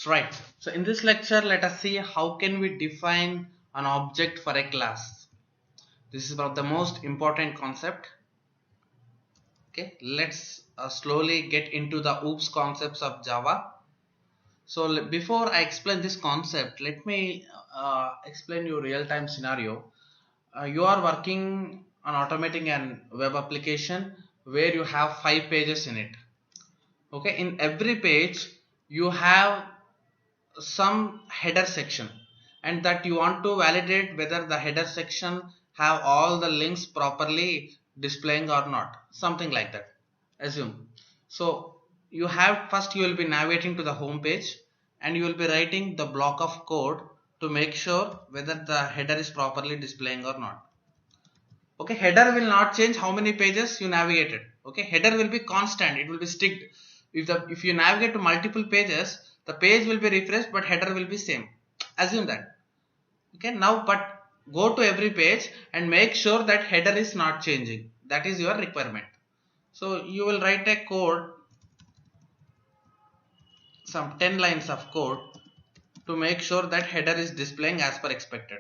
Right. So in this lecture, let us see how can we define an object for a class. This is one of the most important concept. Okay, let's slowly get into the OOPS concepts of Java. So before I explain this concept, let me explain you real-time scenario. You are working on automating an web application where you have 5 pages in it. Okay, in every page you have some header section, and that you want to validate whether the header section have all the links properly displaying or not, something like that. Assume. So you have, first you will be navigating to the home page and you will be writing the block of code to make sure whether the header is properly displaying or not. Okay, header will not change how many pages you navigated. Okay, header will be constant, it will be strict. If you navigate to multiple pages, the page will be refreshed but header will be same. Assume that. Okay, now but go to every page and make sure that header is not changing. That is your requirement. So you will write a code, some 10 lines of code to make sure that header is displaying as per expected.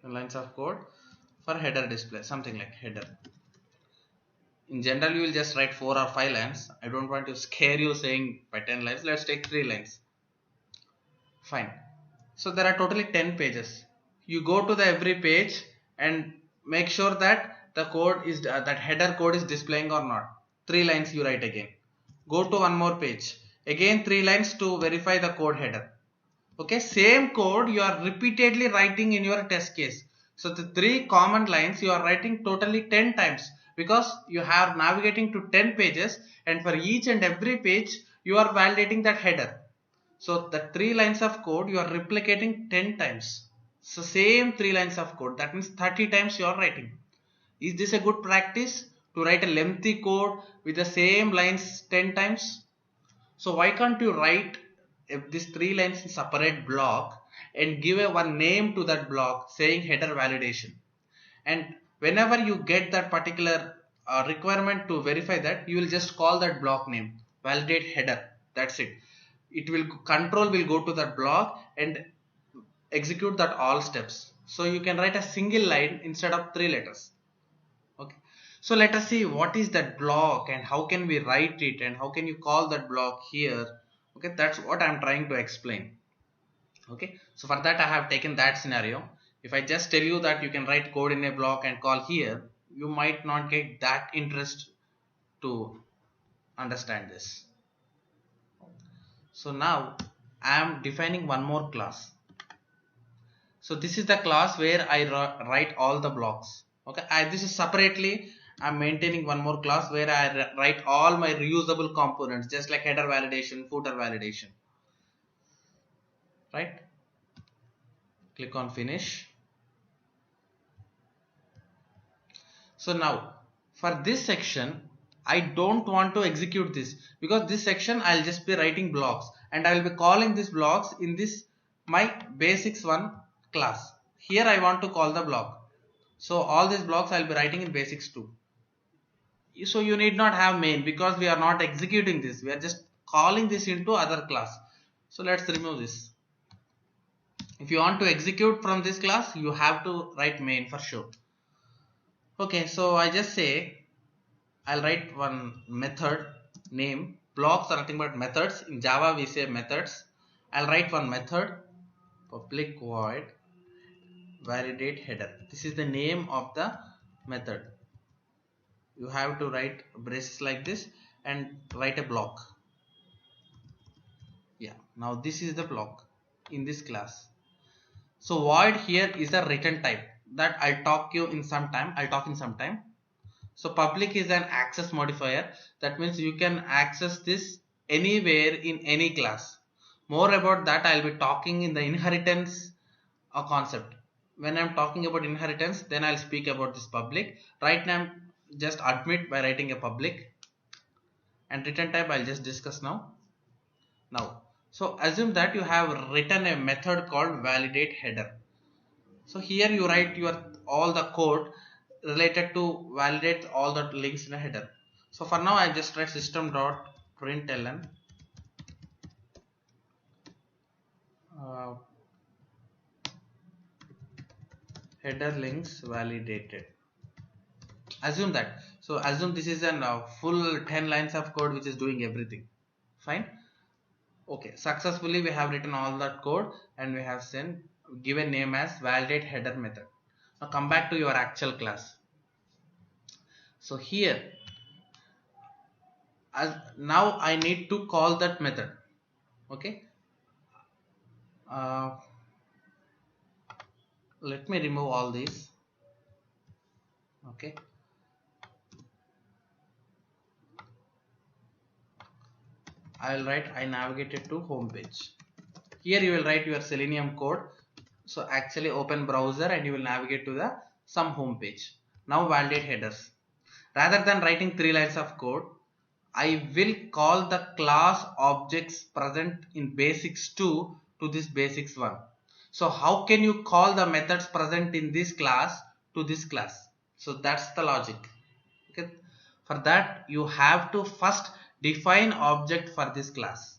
10 lines of code for header display, something like header. In general, you will just write 4 or 5 lines. I don't want to scare you saying by 10 lines. Let's take 3 lines. Fine. So there are totally 10 pages. You go to the every page and make sure that the code is that header code is displaying or not. 3 lines you write again. Go to one more page. Again 3 lines to verify the code header. Okay, same code you are repeatedly writing in your test case. So the 3 common lines you are writing totally 10 times, because you are navigating to 10 pages and for each and every page you are validating that header. So the 3 lines of code you are replicating 10 times. So same 3 lines of code, that means 30 times you are writing. Is this a good practice to write a lengthy code with the same lines 10 times? So why can't you write these 3 lines in separate block and give a one name to that block saying header validation? And whenever you get that particular requirement to verify that, you will just call that block name validate header. That's it. It will control will go to that block and execute that all steps. So you can write a single line instead of 3 letters. Okay, so let us see what is that block and how can we write it and how can you call that block here. Okay, that's what I'm trying to explain. Okay, so for that I have taken that scenario. If I just tell you that you can write code in a block and call here, you might not get that interest to understand this. So now I am defining one more class. So this is the class where I write all the blocks. Okay, this is separately I'm maintaining one more class where I write all my reusable components, just like header validation, footer validation. Right? Click on finish. So now for this section I don't want to execute this, because this section I'll just be writing blocks and I will be calling these blocks in this my basics one class. Here I want to call the block. So all these blocks I'll be writing in basics 2. So you need not have main, because we are not executing this. We are just calling this into other class. So let's remove this. If you want to execute from this class, you have to write main for sure. Okay, so I just say I'll write one method name. Blocks are nothing but methods. In Java we say methods. I'll write one method, public void validate header. This is the name of the method. You have to write braces like this and write a block. Yeah, now this is the block in this class. So void here is the return type that I'll talk in some time. So public is an access modifier. That means you can access this anywhere in any class. More about that I'll be talking in the inheritance concept. When I'm talking about inheritance, then I'll speak about this public. Right now I'm just admit by writing a public, and return type I'll just discuss now. So assume that you have written a method called validate header. So here you write your all the code related to validate all the links in a header. So for now I just write system dot println header links validated. Assume that. So assume this is an full 10 lines of code which is doing everything. Fine. Okay, successfully we have written all that code and we have sent given name as validate header method. Now come back to your actual class. So here, as now I need to call that method. Okay. Let me remove all these. Okay. I will write I navigated to home page. Here you will write your Selenium code. So actually open browser and you will navigate to the some home page. Now validate headers. Rather than writing 3 lines of code, I will call the class objects present in basics 2 to this basics 1. So how can you call the methods present in this class to this class? So that's the logic. Okay. For that you have to first define object for this class.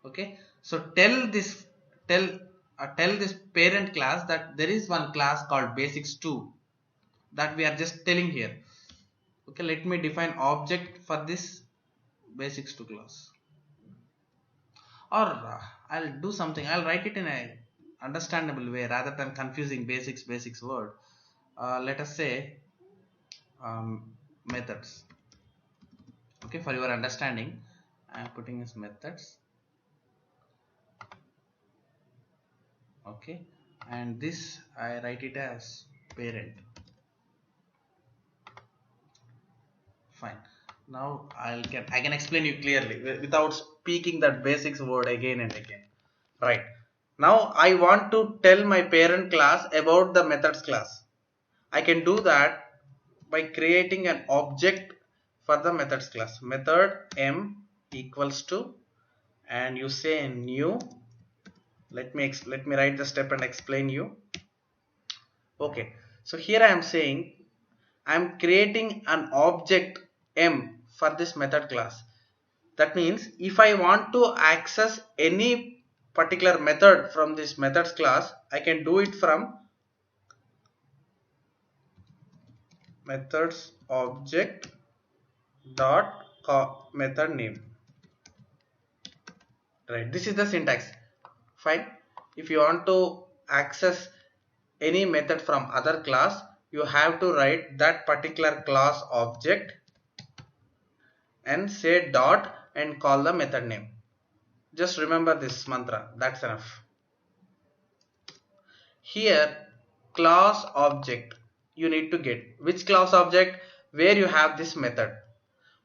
Okay. So tell this parent class that there is one class called basics2 that we are just telling here. Okay, let me define object for this basics2 class. Or I'll do something. I'll write it in a understandable way rather than confusing basics word. Let us say methods. Okay, for your understanding, I am putting as methods. Okay, and this I write it as parent. Fine. Now I can explain you clearly without speaking that basics word again and again. Right. Now I want to tell my parent class about the methods class. I can do that by creating an object for the methods class. Method m equals to, and you say new. Let me write the step and explain you. Okay. So here I am saying I am creating an object m for this method class. That means if I want to access any particular method from this methods class, I can do it from methods object dot method name. Right, this is the syntax. Fine. If you want to access any method from other class, you have to write that particular class object and say dot and call the method name. Just remember this mantra, that's enough. Here class object you need to get. Which class object? Where you have this method.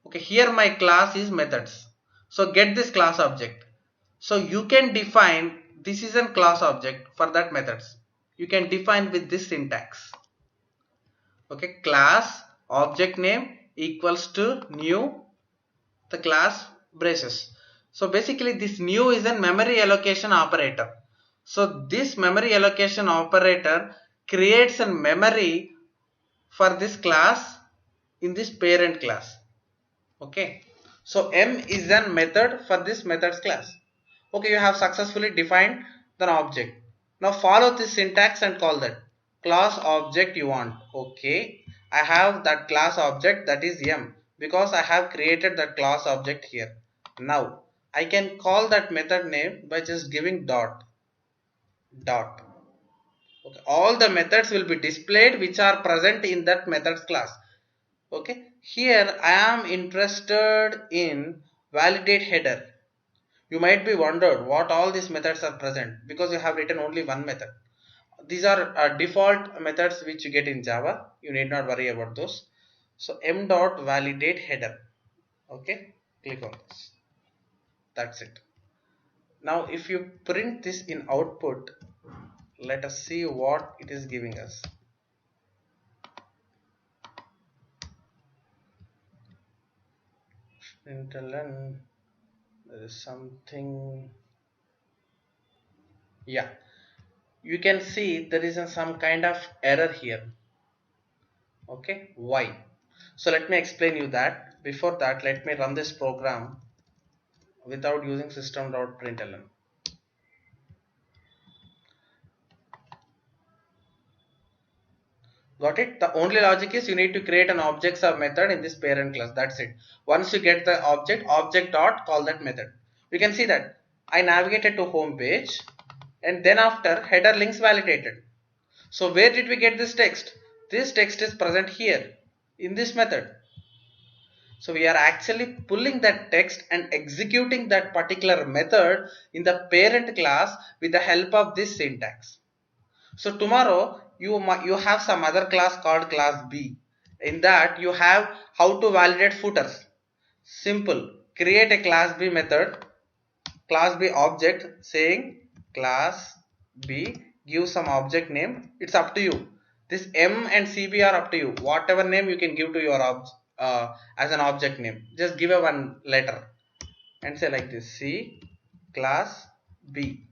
Okay, here my class is methods. So get this class object. So you can define, this is a class object for that methods. You can define with this syntax. Okay, class object name equals to new, the class braces. So basically this new is a memory allocation operator. So this memory allocation operator creates a memory for this class in this parent class. Okay, so m is a method for this methods class. Okay, you have successfully defined the object. Now follow this syntax and call that class object you want. Okay, I have that class object, that is m, because I have created that class object here. Now I can call that method name by just giving dot. Okay, all the methods will be displayed which are present in that methods class. Okay, here I am interested in validate header. You might be wondered what all these methods are present, because you have written only one method. These are default methods which you get in Java. You need not worry about those. So m dot validate header. Okay, click on this. That's it. Now if you print this in output, let us see what it is giving us. Println, there is something. Yeah, you can see there is some kind of error here. Okay, why? So let me explain you that. Before that, let me run this program. without using system.println. Got it? The only logic is you need to create an object sub method in this parent class. That's it. Once you get the object dot, call that method. You can see that I navigated to home page and then after header links validated. So where did we get this text? This text is present here in this method. So we are actually pulling that text and executing that particular method in the parent class with the help of this syntax. So tomorrow you have some other class called class B. In that you have how to validate footers. Simple. Create a class B method, class B object saying class B, give some object name. It's up to you. This M and CB are up to you. Whatever name you can give to your as an object name. Just give a one letter and say like this, C class B.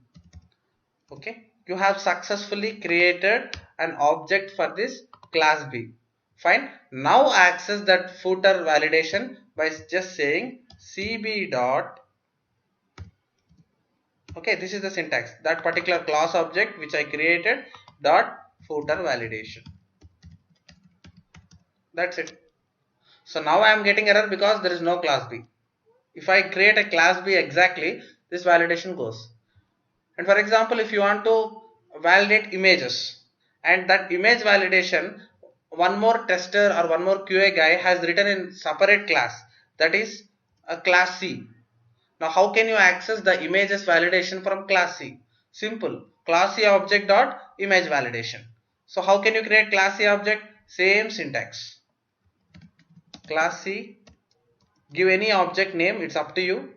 Okay. You have successfully created an object for this class B. Fine. Now access that footer validation by just saying cb dot. Okay, this is the syntax. That particular class object which I created dot footer validation. That's it. So now I am getting error because there is no class B. If I create a class B exactly, this validation goes. And for example, if you want to validate images and that image validation, one more tester or one more QA guy has written in separate class, that is a class C. Now how can you access the images validation from class C? Simple. Class C object dot image validation. So how can you create class C object? Same syntax. Class C, give any object name, it's up to you.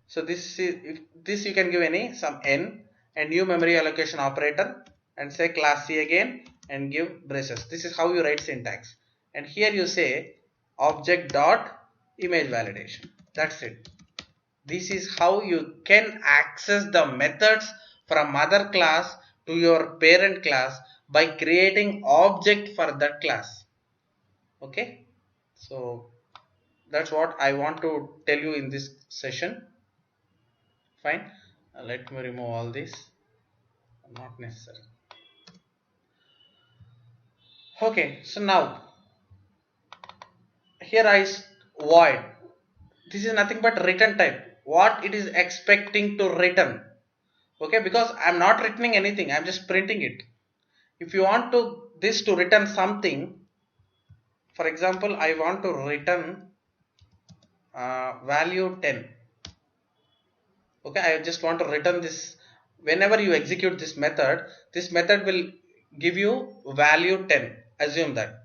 So this you can give any some n and new memory allocation operator and say class C again and give braces. This is how you write syntax. And here you say object dot image validation. That's it. This is how you can access the methods from other class to your parent class by creating object for that class. Okay. So that's what I want to tell you in this session. Fine. Let me remove all this. Not necessary. Okay. So now here void. This is nothing but return type. What it is expecting to return. Okay, because I am not returning anything. I am just printing it. If you want this to return something, for example, I want to return value 10. Okay, I just want to return this. Whenever you execute this method will give you value 10. Assume that.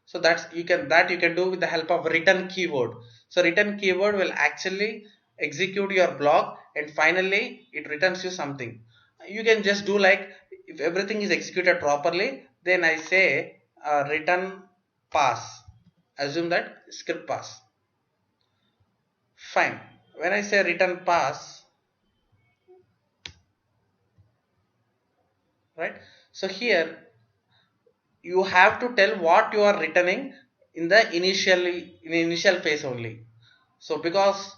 So you can do with the help of return keyword. So return keyword will actually execute your block and finally it returns you something. You can just do like, if everything is executed properly, then I say return pass. Assume that script pass. Fine. When I say return pass, right? So here you have to tell what you are returning in the initial phase only. So because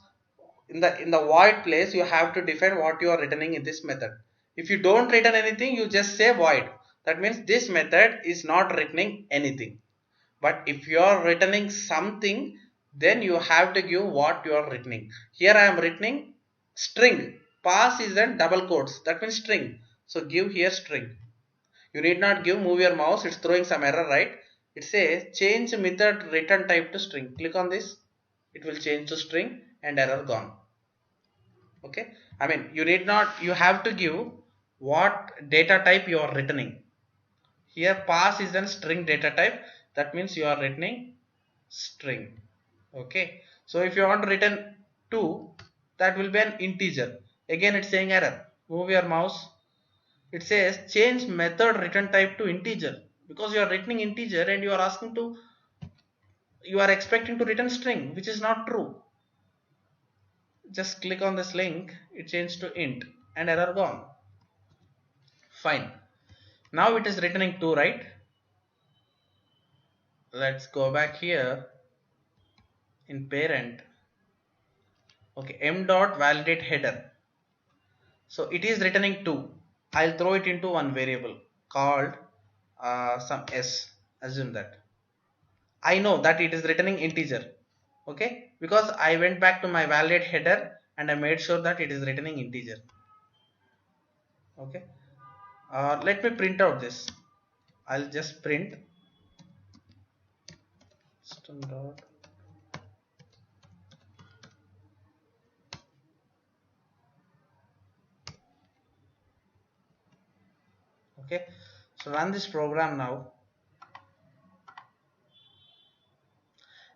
in the void place you have to define what you are returning in this method. If you don't return anything, you just say void. That means this method is not returning anything. But if you are returning something, then you have to give what you are returning. Here I am returning string. Pass is in double quotes. That means string. So give here string. You need not give move your mouse. It's throwing some error, right? It says change method return type to string. Click on this. It will change to string and error gone. Okay. I mean, you have to give what data type you are returning. Here pass is a string data type. That means you are returning string. Okay. So if you want to return 2, that will be an integer. Again it's saying error. Move your mouse. It says change method return type to integer, because you are returning integer and you are expecting to return string, which is not true. Just click on this link, it changed to int and error gone. Fine. Now it is returning 2, right? Let's go back here in parent. Okay, m dot validate header. So it is returning 2. I'll throw it into one variable called some s. Assume that I know that it is returning integer. Okay, because I went back to my validate header and I made sure that it is returning integer. Okay, let me print out this. I'll just print system dot. Okay, so run this program now,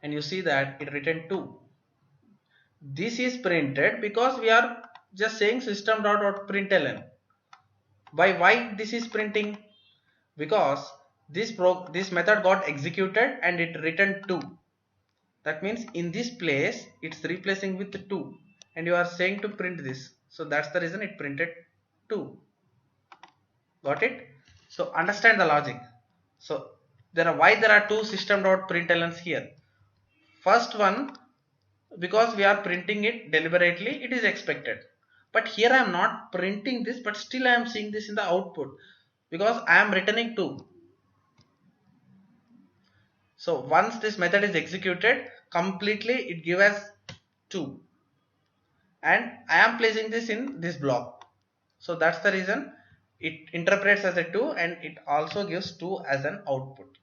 and you see that it returned 2. This is printed because we are just saying system.println. Why this is printing? Because this method got executed and it returned 2. That means in this place it's replacing with 2, and you are saying to print this. So that's the reason it printed 2. Got it? So understand the logic. So there are two system.printlns here. First one, because we are printing it deliberately, it is expected. But here I am not printing this, but still I am seeing this in the output because I am returning 2. So once this method is executed completely, it gives us 2, and I am placing this in this block. So that's the reason it interprets as a 2 and it also gives 2 as an output.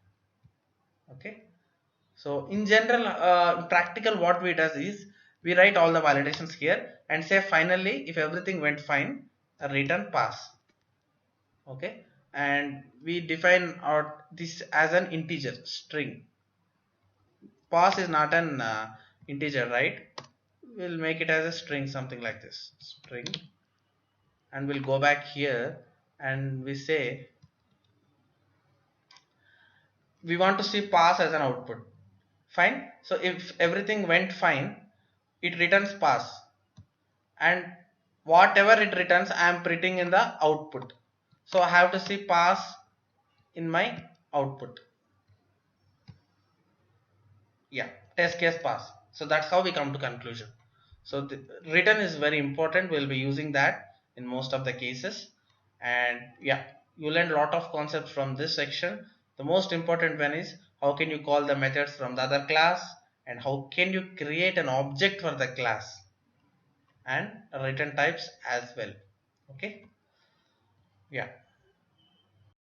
Okay. So in general, practical, what we does is we write all the validations here and say finally if everything went fine, return pass. Okay, and we define our this as an integer string. Pass is not an integer, right? We'll make it as a string, something like this, string, and we'll go back here and we say we want to see pass as an output. Fine. So if everything went fine, it returns pass, and whatever it returns I am printing in the output. So I have to see pass in my output. Yeah, test case pass. So that's how we come to conclusion. So the return is very important. We'll be using that in most of the cases, and yeah, you learn a lot of concepts from this section. The most important one is how can you call the methods from the other class, and how can you create an object for the class, and return types as well. Okay, yeah.